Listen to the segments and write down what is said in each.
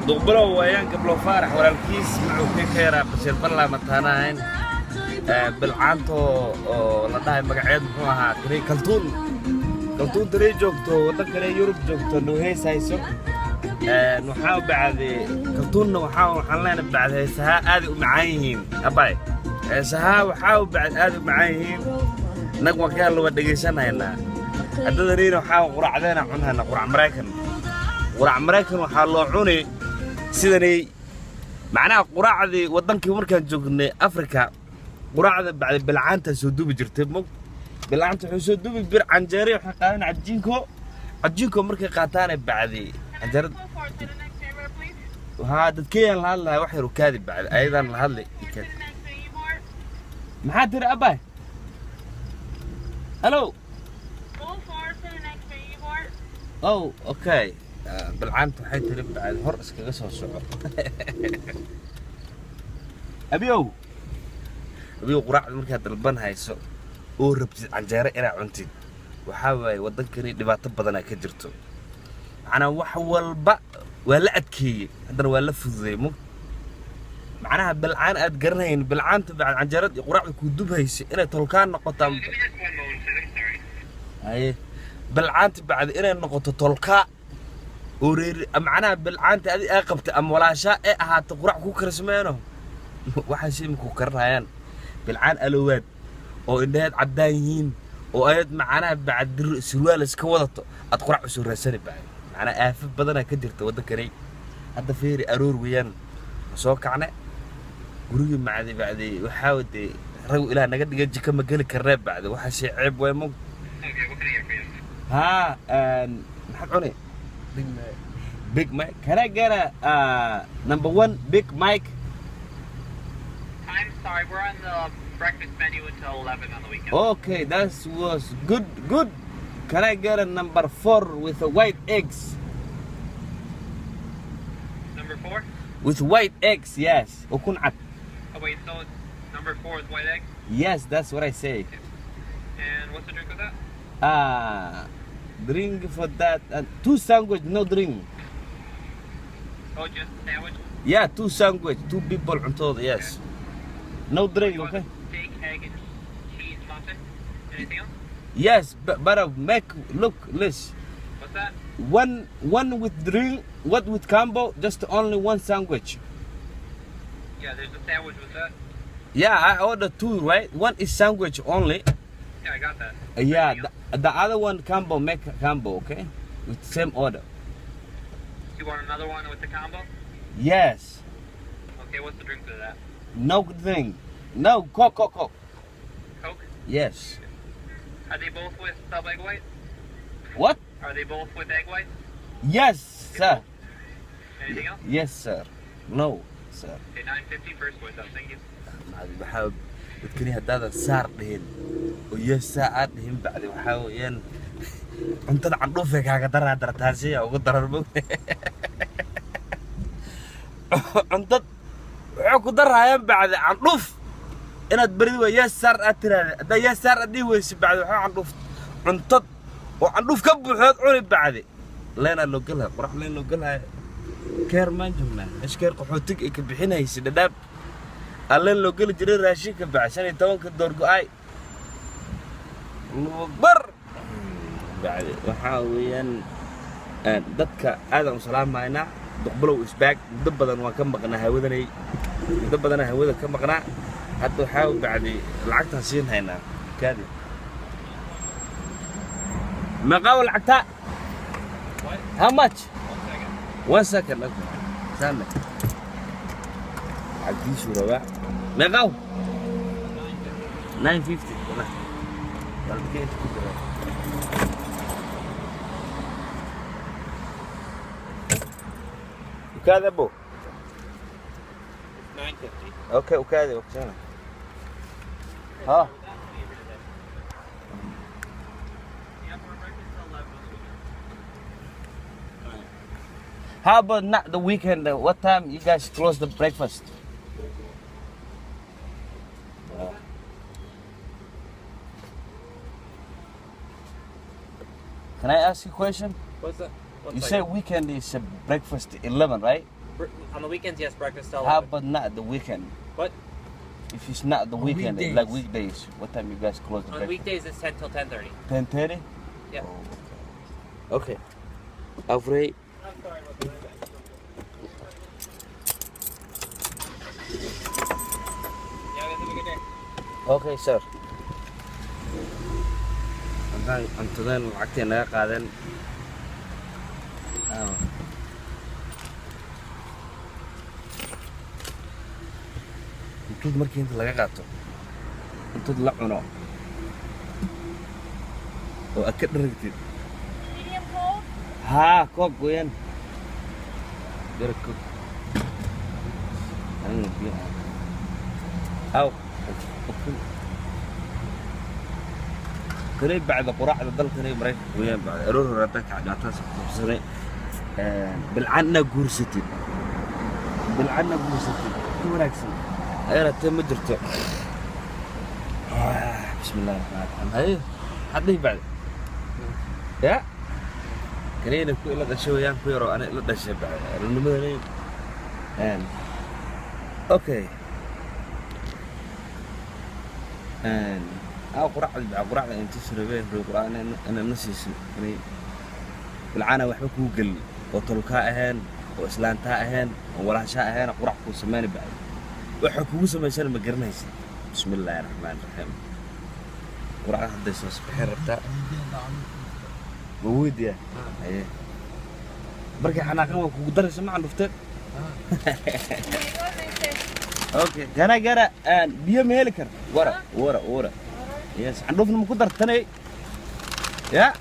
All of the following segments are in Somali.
دقبلو ويان قبلو فارح ولا الكيس معو كيكيرا بس البلا متاناين بالعانتو لداي مقعيد محوها تري كالتون تري جوكتو ودكري يوروب جوكتو نو هيس هايسو نحاو بعد كالتون نحاو حلنا بعد هيسها آدي ومعايهين أباي هيسها وحاو بعد آدي ومعايهين نقوى كان لو دقيسان هينا هذا رينا وحاو قرع ذينا عنها قرع مريكان وحالو عوني سيدني معناها قراعدي ودنكي مركان جوجني افريكا قراعده بعد بالعانته سو دوبي جرتي بالعانته سو دوبي بير عنجيري وحا قادين عجينكو مركي قاتان بعدي عنجرد ها ددكيان لهادلا wax yar kaadi bacd aydan la hadlay maxaa tiri abay hello oh okay بالعانت waxay tiri bacd hor iskaga soo soco abiyow quraacda markaad dalban hayso oo rabtid canjeero inaad cuntid waxa way wadankani dhibaato badan ka jirto macna wax walba waa la adkeeyay hadana waa la fududeeyay macnaha bilcaan aad garanayn bilcaanta bacd canjeerada quraacda ku dubhaysa inay tolkaan noqoto ay bilcaanta bacd inay noqoto tolka ورير معناها بالعانت هذه أقبت أم ولا شاء هات قرع كوكر اسمينه واحد شيء مكوكر هيان بالعان ألوات أو إنها عدايين وأيد معناها بعد سروال اسكوضت أتقرع سور سنة بعد معناها أفف بدنا كدر تود كري هذا فيري أرور ويان سوق عنا قريب مع ذي بعد وحاول رو إلى نقد جد كم قال كراب بعد واحد شيء عيب ويمك ها نحطوني Big Mac. Can I get a number one Big Mac? I'm sorry, we're on the breakfast menu until 11 on the weekend. Okay, that was good. Can I get a number 4 with the white eggs? Number 4? With white eggs, yes. Oh wait, so number 4 is white eggs? Yes, that's what I say. Okay. And what's the drink with that? Drink for that. 2 sandwich, no drink. Oh, just sandwich? Yeah, 2 sandwich, 2 people on total, yes. Okay. No drink, okay? Steak, egg, and cheese muffin. Anything else? Yes, but look, Liz. What's that? One with drink, what with combo? Just only 1 sandwich. Yeah, there's a sandwich with that. Yeah, I ordered 2, right? 1 is sandwich only. Yeah, I got that. Yeah, the other one combo, make a combo, okay? With same order. You want another one with the combo? Yes. Okay, what's the drink for that? No drink. No, Coke. Coke? Yes. Are they both with sub egg white? What? Are they both with egg white? Yes, sir. Anything else? Yes, sir. No, sir. Okay, $9.50 first voice up, thank you. بحاول تذكرني هذا صار بهن ويساعد بهن بعد وحاول ين أنت عندوفك هكذا درتاسية وقدر الموت أنت وقدر هاي بعد عندوف أنا تبرد ويسار أترى ده يسار أدي ويس بعد وحاول عندوف أنت وعندوف كبر حد عوني بعد لين لو قلها وراح لين لو قلها كير ما جمنا إيش كير قحوتك يكبحينها يسدداب اللين لو قل جري راشيك بعشان يتوانك الدور قاي الله أكبر بعد وحاويا dadka aadaan u salaamaynaa duqbalow isbaag muddo badan waan ka maqnaa hawada ka maqnaa hadda waxaa bacdi lacagtaan siin haynaa kaadi maqaaw lacagta how much 1 second sana عديش ورباع مقاو 950 والله كيف وكذا ابو 9.50. اوكي وكذا وكذا ها How about not the weekend? What time you guys close the breakfast? Can I ask you a question? What's that? You say weekend is breakfast 11, right? On the weekends, yes, breakfast till How 11. about not the weekend? What? If it's not the On weekend, weekdays. like weekdays, what time you guys close the On breakfast? weekdays, it's 10 till 10:30. 10:30? Yeah. Oh, okay. Afraid. I'm sorry about that. Yeah, have a good day. Okay, sir. Cuntadan lacagtii naga qaadan. Intud markii inta laga qaato. Intud la cuno. Oo aad ka dharagtid. Medium cold? Haa, koob weeyaan. Garab koob. Aniga biyo. Aw. كلي بعد قراءة ضل كلي مريك ويا بعد أروح ردك على عطاس بصري بالعنا جورستي بالعنا جورستي كم راكسن أنا تم درته بسم الله الرحمن الرحيم هاي حد بعد يا كلينا كل هذا شو يان كيرو أنا لا دش بعد النمرين أوكي قراءة أنت سربين في قراءة أنا نسيس يعني بالعانة وحبك وقل وطلقاء هن وإسلانتاء هن ولا شاء هن قراءة وسماني بعد وحكوا سما شر مقرنيس بسم الله الرحمن الرحيم قراءة حد يسوس بحر بتاع وود يا إيه بركي أنا كم قدر سمع نفتر أوكي جرا بيوم هيلكر ورا يس عندهم المقدر الثاني يا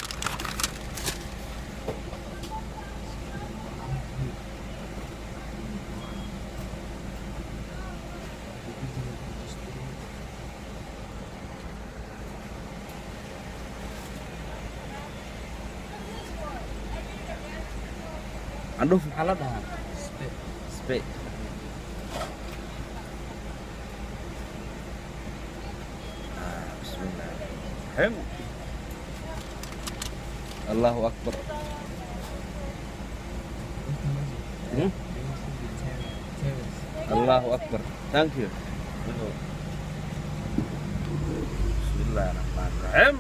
عندهم في حالتها سبيت بسم الله حلو الله أكبر الله أكبر ثانك يو بسم الله الرحمن الرحيم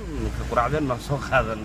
قرعة لنا سوق هذا